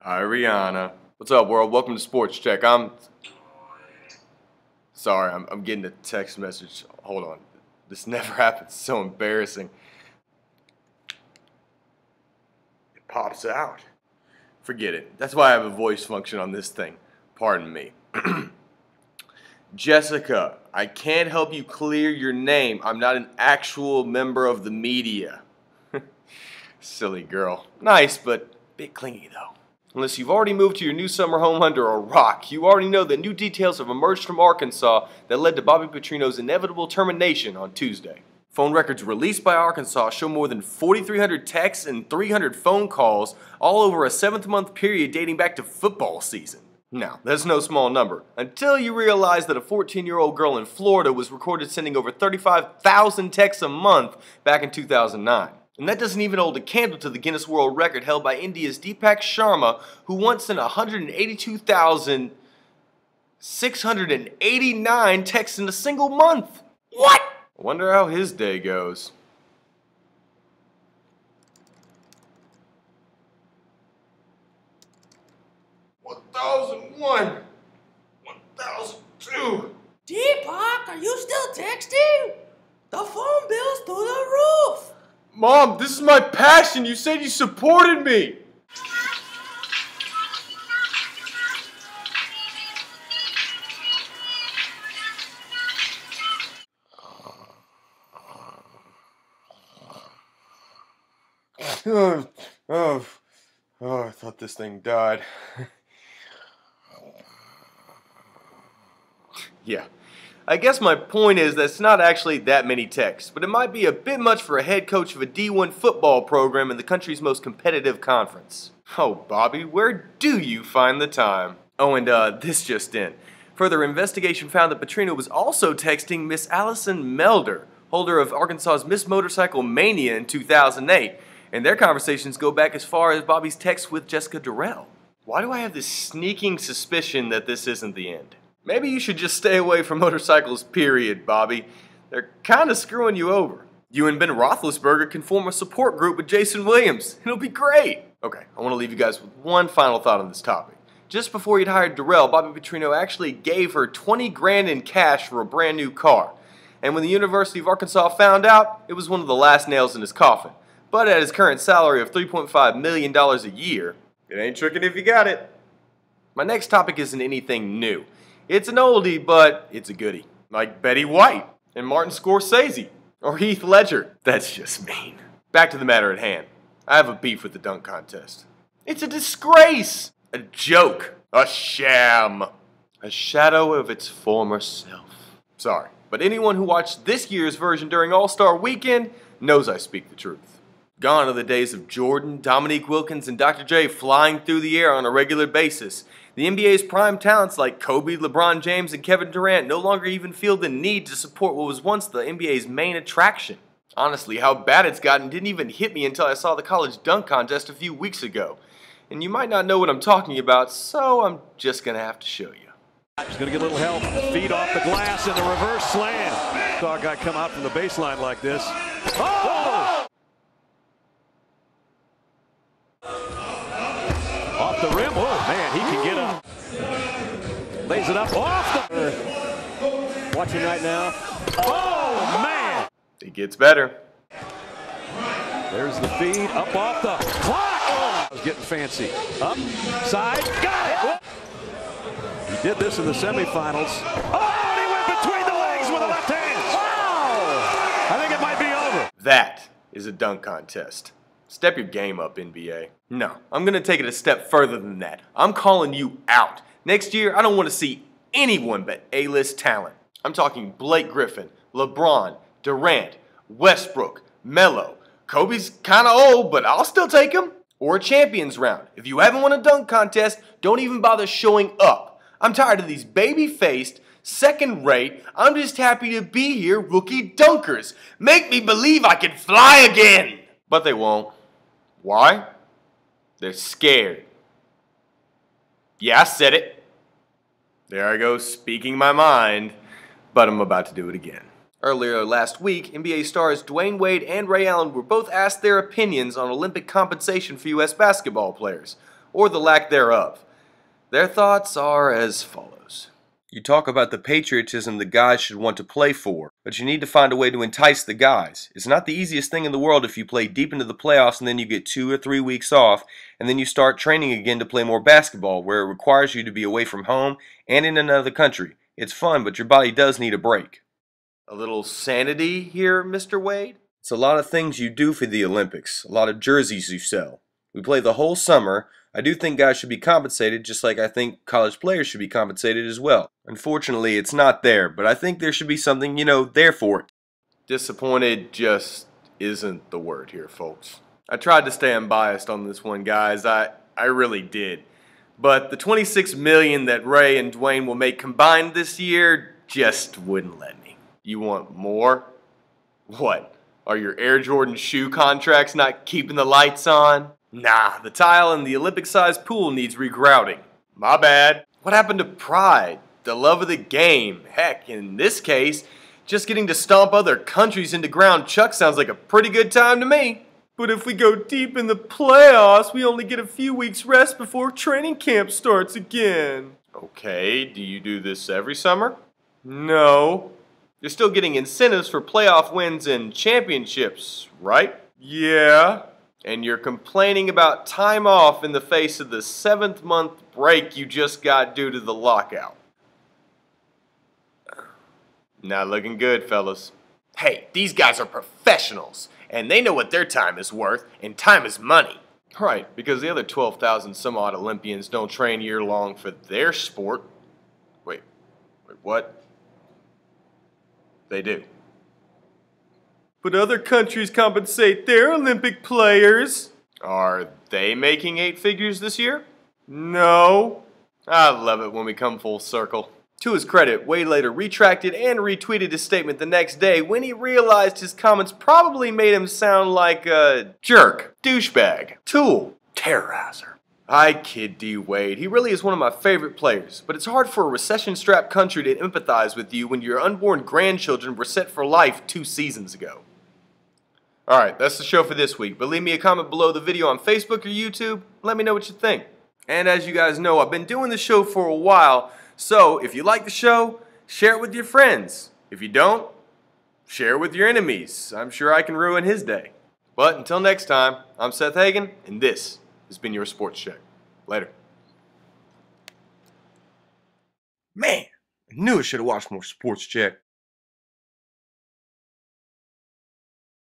Hi, Rihanna. What's up, world? Welcome to Sports Check. Sorry, I'm getting a text message. Hold on. This never happens. It's so embarrassing. It pops out. Forget it. That's why I have a voice function on this thing. Pardon me. Jessica, I can't help you clear your name. I'm not an actual member of the media. Silly girl. Nice, but a bit clingy, though. Unless you've already moved to your new summer home under a rock, you already know that new details have emerged from Arkansas that led to Bobby Petrino's inevitable termination on Tuesday. Phone records released by Arkansas show more than 4,300 texts and 300 phone calls, all over a 7-month period dating back to football season. Now, that's no small number, until you realize that a 14-year-old girl in Florida was recorded sending over 35,000 texts a month back in 2009. And that doesn't even hold a candle to the Guinness World Record held by India's Deepak Sharma, who once sent 182,689 texts in a single month. What? I wonder how his day goes. $1,001, $1,002. Deepak, are you still texting? The phone bill's through the roof. Mom, this is my passion. You said you supported me. I thought this thing died. Yeah. I guess my point is that it's not actually that many texts, but it might be a bit much for a head coach of a D1 football program in the country's most competitive conference. Oh, Bobby, where do you find the time? Oh, and this just in. Further investigation found that Petrino was also texting Miss Allison Melder, holder of Arkansas's Miss Motorcycle Mania in 2008, and their conversations go back as far as Bobby's text with Jessica Durrell. Why do I have this sneaking suspicion that this isn't the end? Maybe you should just stay away from motorcycles, period, Bobby. They're kind of screwing you over. You and Ben Roethlisberger can form a support group with Jason Williams. It'll be great. Okay, I want to leave you guys with one final thought on this topic. Just before he'd hired Durrell, Bobby Petrino actually gave her 20 grand in cash for a brand new car. And when the University of Arkansas found out, it was one of the last nails in his coffin. But at his current salary of $3.5 million a year, it ain't tricking if you got it. My next topic isn't anything new. It's an oldie, but it's a goodie. Like Betty White, and Martin Scorsese, or Heath Ledger. That's just mean. Back to the matter at hand. I have a beef with the dunk contest. It's a disgrace! A joke. A sham. A shadow of its former self. Sorry, but anyone who watched this year's version during All-Star Weekend knows I speak the truth. Gone are the days of Jordan, Dominique Wilkins, and Dr. J flying through the air on a regular basis. The NBA's prime talents like Kobe, LeBron James, and Kevin Durant no longer even feel the need to support what was once the NBA's main attraction. Honestly, how bad it's gotten didn't even hit me until I saw the college dunk contest a few weeks ago. And you might not know what I'm talking about, so I'm just gonna have to show you. He's gonna get a little help. Feet off the glass and the reverse slam. Saw a guy come out from the baseline like this. Oh! Off the rim. Oh, man, he can get up. Lays it up off the... Watching right now. Oh, man! It gets better. There's the feed. Up off the clock. Oh, I was getting fancy. Up, side, got it! He did this in the semifinals. Oh, and he went between the legs with a left hand. Wow! I think it might be over. That is a dunk contest. Step your game up, NBA. No, I'm going to take it a step further than that. I'm calling you out. Next year, I don't want to see anyone but A-list talent. I'm talking Blake Griffin, LeBron, Durant, Westbrook, Melo. Kobe's kind of old, but I'll still take him. Or a champions round. If you haven't won a dunk contest, don't even bother showing up. I'm tired of these baby-faced, second-rate, I'm just happy to be here rookie dunkers. Make me believe I can fly again. But they won't. Why? They're scared. Yeah, I said it. There I go, speaking my mind, but I'm about to do it again. Earlier last week, NBA stars Dwayne Wade and Ray Allen were both asked their opinions on Olympic compensation for U.S. basketball players. or the lack thereof. Their thoughts are as follows. You talk about the patriotism the guys should want to play for, but you need to find a way to entice the guys. It's not the easiest thing in the world if you play deep into the playoffs and then you get 2 or 3 weeks off, and then you start training again to play more basketball, where it requires you to be away from home and in another country. It's fun, but your body does need a break. A little sanity here, Mr. Wade? It's a lot of things you do for the Olympics, a lot of jerseys you sell. We play the whole summer. I do think guys should be compensated, just like I think college players should be compensated as well. Unfortunately, it's not there, but I think there should be something, there for it. Disappointed just isn't the word here, folks. I tried to stay unbiased on this one, guys. I really did. But the $26 million that Ray and Dwayne will make combined this year just wouldn't let me. You want more? What? Are your Air Jordan shoe contracts not keeping the lights on? Nah, the tile in the Olympic-sized pool needs regrouting. My bad. What happened to pride? The love of the game? Heck, in this case, just getting to stomp other countries into ground chuck sounds like a pretty good time to me. But if we go deep in the playoffs, we only get a few weeks rest before training camp starts again. Okay, do you do this every summer? No. You're still getting incentives for playoff wins and championships, right? Yeah. And you're complaining about time off in the face of the 7th month break you just got due to the lockout. Not looking good, fellas. Hey, these guys are professionals, and they know what their time is worth, and time is money. Right, because the other 12,000 some odd Olympians don't train year long for their sport. Wait, what? They do. But other countries compensate their Olympic players. Are they making 8 figures this year? No. I love it when we come full circle. To his credit, Wade later retracted and retweeted his statement the next day when he realized his comments probably made him sound like a jerk, douchebag, tool, terrorizer. I kid D. Wade. He really is one of my favorite players, but it's hard for a recession-strapped country to empathize with you when your unborn grandchildren were set for life 2 seasons ago. Alright, that's the show for this week, but leave me a comment below the video on Facebook or YouTube. Let me know what you think. And as you guys know, I've been doing the show for a while, so if you like the show, share it with your friends. If you don't, share it with your enemies. I'm sure I can ruin his day. But until next time, I'm Seth Hagen, and this has been your Sports Check. Later. Man, I knew I should have watched more Sports Check.